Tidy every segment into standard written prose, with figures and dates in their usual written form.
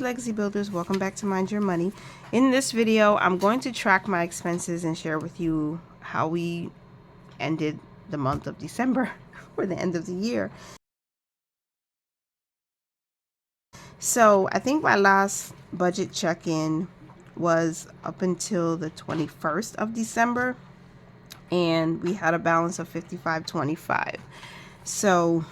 Legacy Builders, welcome back to Mind Your Money. In this video, I'm going to track my expenses and share with you how we ended the month of December or the end of the year. So I think my last budget check-in was up until the 21st of December, and we had a balance of $55.25. So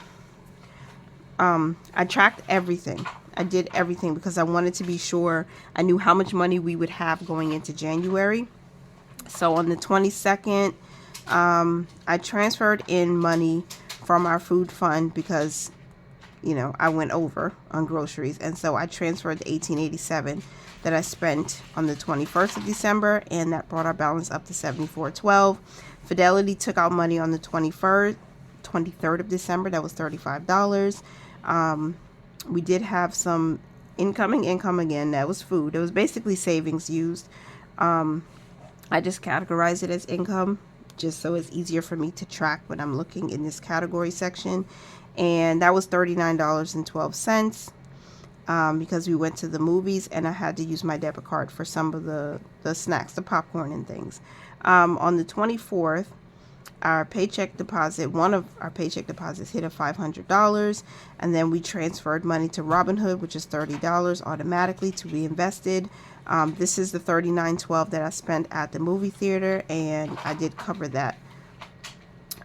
I tracked everything. I did everything because I wanted to be sure I knew how much money we would have going into January. So on the 22nd, I transferred in money from our food fund because, you know, I went over on groceries. And so I transferred the $18.87 that I spent on the 21st of December, and that brought our balance up to $74.12. Fidelity took out money on the 23rd of December. That was $35. We did have some incoming income again. That was food. It was basically savings used. I just categorized it as income just so it's easier for me to track when I'm looking in this category section. And that was $39.12 because we went to the movies and I had to use my debit card for some of the snacks, the popcorn and things. On the 24th, our paycheck deposit, one of our paycheck deposits hit a $500, and then we transferred money to Robinhood, which is $30 automatically to be invested. This is the $39.12 that I spent at the movie theater, and I did cover that.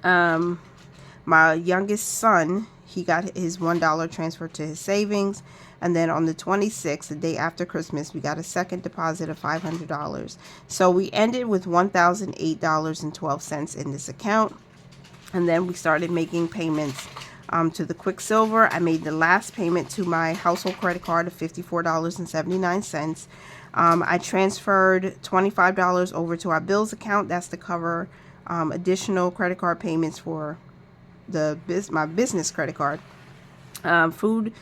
My youngest son, he got his $1 transferred to his savings. And then on the 26th, the day after Christmas, we got a second deposit of $500. So we ended with $1,008.12 in this account. And then we started making payments to the Quicksilver. I made the last payment to my household credit card of $54.79. I transferred $25 over to our bills account. That's to cover additional credit card payments for my business credit card. Food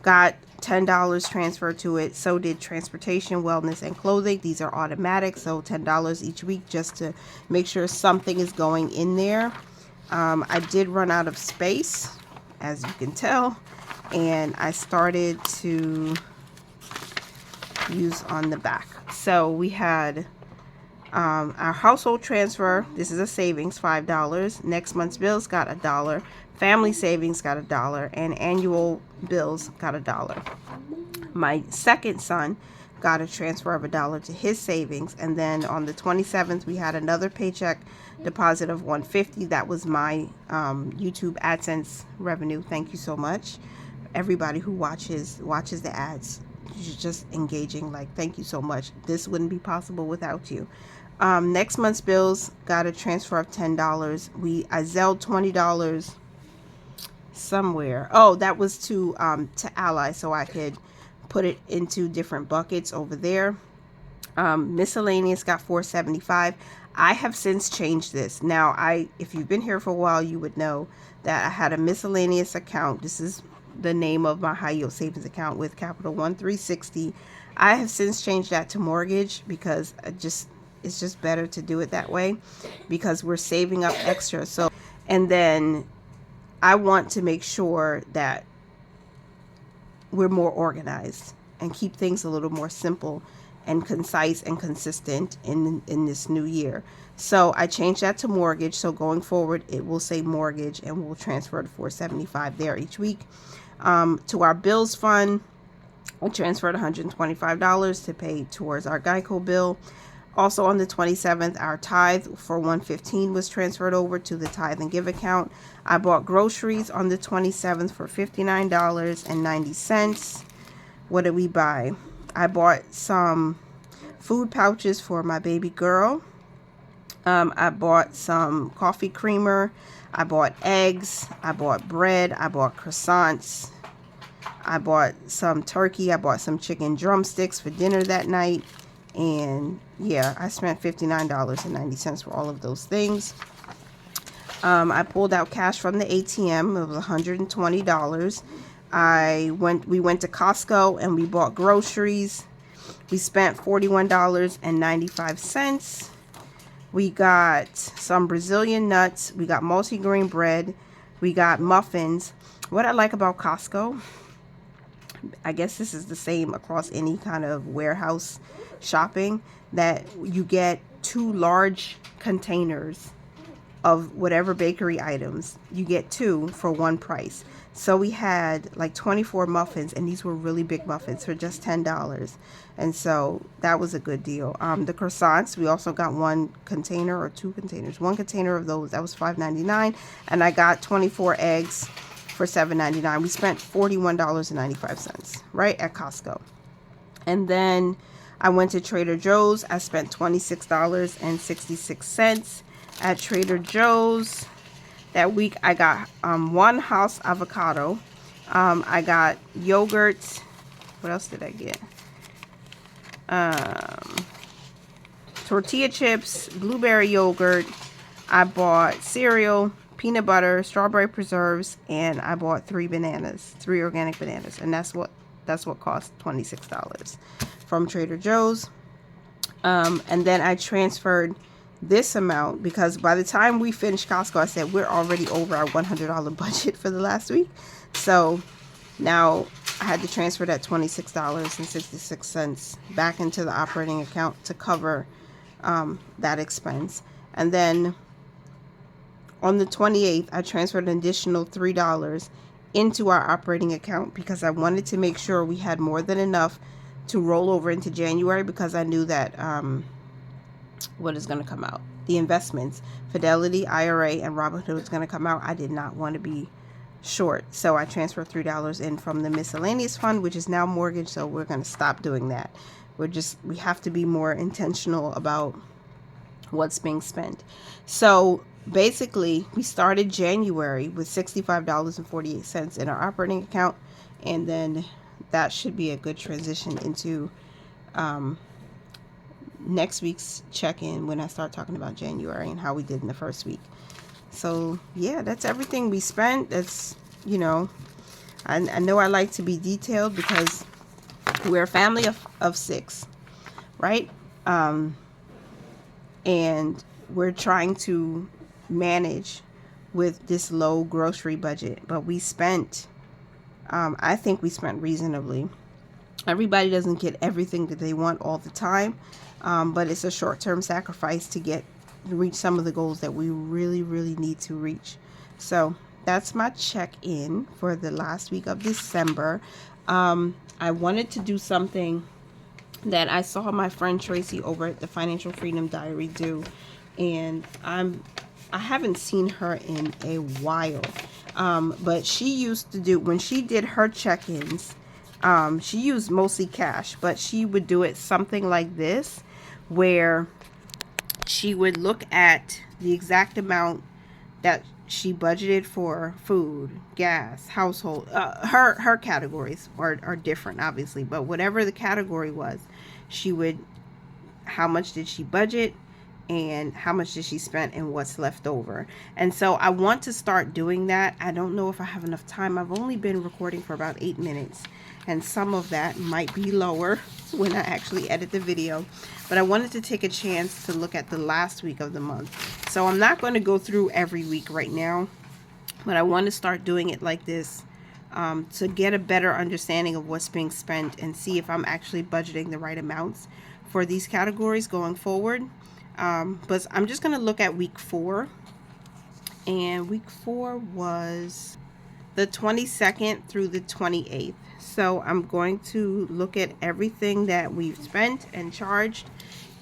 got $10 transferred to it. So did transportation, wellness, and clothing. These are automatic, so $10 each week just to make sure something is going in there. I did run out of space, as you can tell, and I started to use on the back. So we had our household transfer. This is a savings, $5. Next month's bills got $1. Family savings got $1, and annual bills got $1. My second son got a transfer of $1 to his savings, and then on the 27th we had another paycheck deposit of $150. That was my YouTube AdSense revenue. Thank you so much, everybody who watches the ads. You're just engaging. Like, thank you so much. This wouldn't be possible without you. Next month's bills got a transfer of $10. I Zelled $20 somewhere. Oh, that was to Ally, so I could put it into different buckets over there. Miscellaneous got $4.75. I have since changed this. Now, if you've been here for a while, you would know that I had a miscellaneous account. This is the name of my high yield savings account with Capital One 360. I have since changed that to mortgage because it's just better to do it that way because we're saving up extra. So, and then I want to make sure that we're more organized and keep things a little more simple and concise and consistent in this new year. So I changed that to mortgage. So going forward, it will say mortgage, and we'll transfer to $4.75 there each week. To our bills fund, I transferred $125 to pay towards our Geico bill. Also on the 27th, our tithe for $115 was transferred over to the tithe and give account. I bought groceries on the 27th for $59.90. What did we buy? I bought some food pouches for my baby girl. I bought some coffee creamer. I bought eggs. I bought bread. I bought croissants. I bought some turkey. I bought some chicken drumsticks for dinner that night. And yeah, I spent $59.90 for all of those things. I pulled out cash from the ATM. It was $120. We went to Costco and we bought groceries. We spent $41.95. We got some Brazilian nuts. We got multigrain bread. We got muffins. What I like about Costco, I guess this is the same across any kind of warehouse shopping, that you get 2 large containers of whatever bakery items. You get 2 for 1 price. So we had like 24 muffins, and these were really big muffins for just $10. And so that was a good deal. The croissants, we also got 1 container or 2 containers. 1 container of those, that was $5.99. And I got 24 eggs for $7.99. We spent $41.95, right, at Costco. And then I went to Trader Joe's. I spent $26.66 at Trader Joe's. That week I got 1 house avocado. I got yogurt. What else did I get? Tortilla chips, blueberry yogurt. I bought cereal, peanut butter, strawberry preserves, and I bought 3 bananas, 3 organic bananas, and that's what cost $26 from Trader Joe's. And then I transferred this amount because by the time we finished Costco, I said we're already over our $100 budget for the last week. So now I had to transfer that $26.66 back into the operating account to cover that expense. And then on the 28th, I transferred an additional $3 into our operating account because I wanted to make sure we had more than enough to roll over into January, because I knew that what is going to come out, the investments, Fidelity, IRA, and Robinhood is going to come out. I did not want to be short, so I transferred $3 in from the miscellaneous fund, which is now mortgage. So we're going to stop doing that. We have to be more intentional about what's being spent. So basically, we started January with $65.48 in our operating account, and then that should be a good transition into next week's check-in when I start talking about January and how we did in the first week. So yeah, that's everything we spent. That's, you know, I know I like to be detailed because we're a family of 6, right? And we're trying to manage with this low grocery budget, but we spent I think we spent reasonably. Everybody doesn't get everything that they want all the time, but it's a short-term sacrifice to reach some of the goals that we really, really need to reach. So that's my check-in for the last week of December. I wanted to do something that I saw my friend Tracy over at the Financial Freedom Diary do, and I haven't seen her in a while, but she used to do, when she did her check-ins, she used mostly cash, but she would do it something like this, where she would look at the exact amount that she budgeted for food, gas, household. Her categories are different, obviously, but whatever the category was, how much did she budget, and how much did she spend, and what's left over. And so I want to start doing that. I don't know if I have enough time. I've only been recording for about 8 minutes, and some of that might be lower when I actually edit the video. But I wanted to take a chance to look at the last week of the month. So I'm not going to go through every week right now, but I want to start doing it like this to get a better understanding of what's being spent and see if I'm actually budgeting the right amounts for these categories going forward. But I'm just going to look at week 4, and week 4 was the 22nd through the 28th. So I'm going to look at everything that we've spent and charged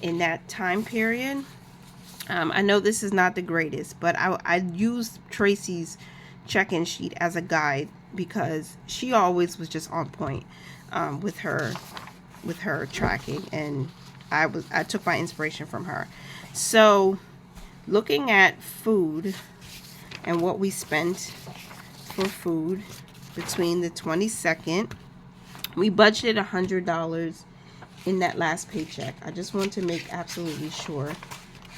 in that time period. I know this is not the greatest, but I used Tracy's check-in sheet as a guide because she always was just on point with her tracking, and I took my inspiration from her. So looking at food and what we spent for food between the 22nd, we budgeted $100 in that last paycheck. I just want to make absolutely sure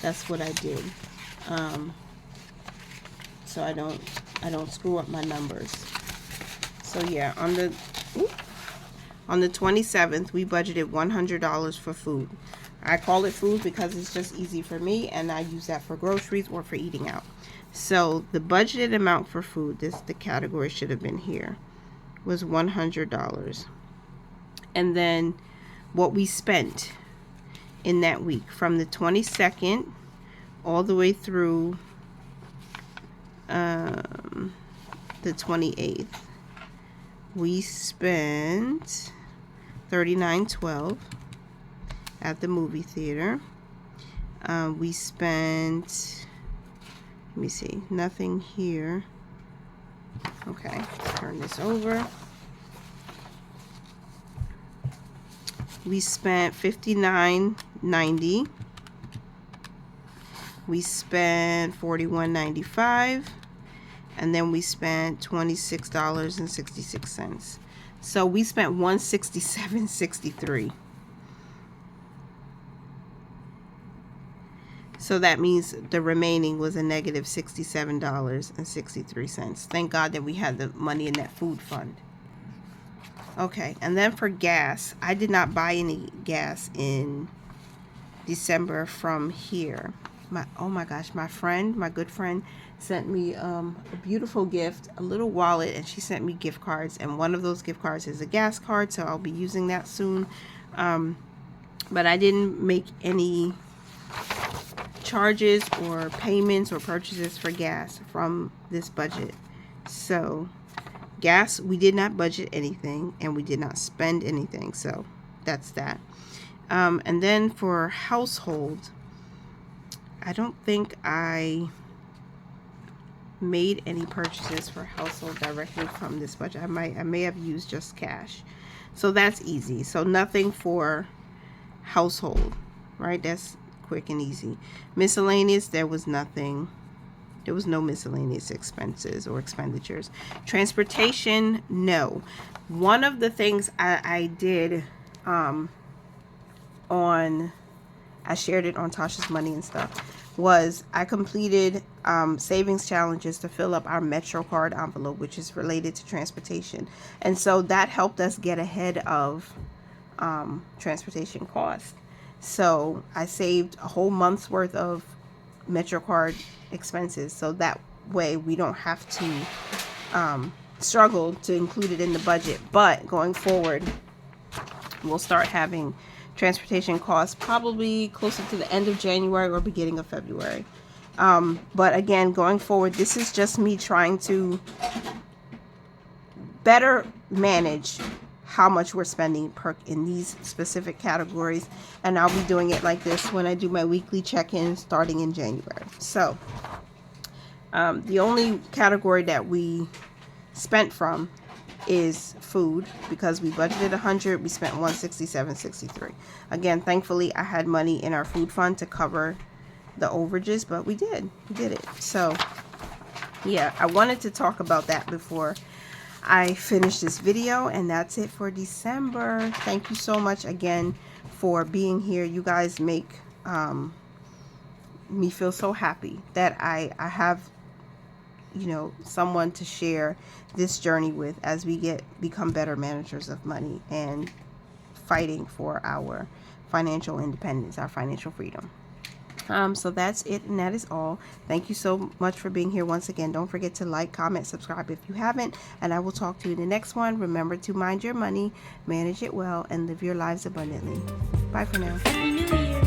that's what I did, so I don't screw up my numbers. So yeah, on the 27th, we budgeted $100 for food. I call it food because it's just easy for me, and I use that for groceries or for eating out. So the budgeted amount for food, the category should have been here, was $100. and then what we spent in that week from the 22nd all the way through the 28th. We spent $39.12 at the movie theater. We spent, let me see, nothing here. Okay, turn this over. We spent $59.90. We spent $41.95. And then we spent $26.66. So we spent $167.63. So that means the remaining was a negative $67.63. Thank God that we had the money in that food fund. Okay, and then for gas, I did not buy any gas in December from here. Oh my gosh, my good friend sent me a beautiful gift, a little wallet, and she sent me gift cards, and one of those gift cards is a gas card, so I'll be using that soon. But I didn't make any charges or payments or purchases for gas from this budget. So gas, we did not budget anything, and we did not spend anything, so that's that. And then for household, I don't think I made any purchases for household directly from this budget. I may have used just cash. So that's easy. So nothing for household, right? That's quick and easy. Miscellaneous, there was nothing. There was no miscellaneous expenses or expenditures. Transportation, no. One of the things I did I shared it on Tasha's Money and Stuff, was I completed savings challenges to fill up our Metro card envelope, which is related to transportation. And so that helped us get ahead of transportation costs. So I saved a whole month's worth of Metro card expenses. So that way we don't have to struggle to include it in the budget. But going forward, we'll start having transportation costs probably closer to the end of January or beginning of February. But again, going forward, this is just me trying to better manage how much we're spending in these specific categories. And I'll be doing it like this when I do my weekly check-in starting in January. So the only category that we spent from is food, because we budgeted $100, we spent $167.63. Again, thankfully I had money in our food fund to cover the overages, but we did it. So yeah, I wanted to talk about that before I finish this video, and that's it for December. Thank you so much again for being here. You guys make me feel so happy that I have, you know, someone to share this journey with as we become better managers of money and fighting for our financial independence, our financial freedom. So that's it, and that is all. Thank you so much for being here once again. Don't forget to like, comment, subscribe if you haven't, and I will talk to you in the next one. Remember to mind your money, manage it well, and live your lives abundantly. Bye for now. Happy New Year.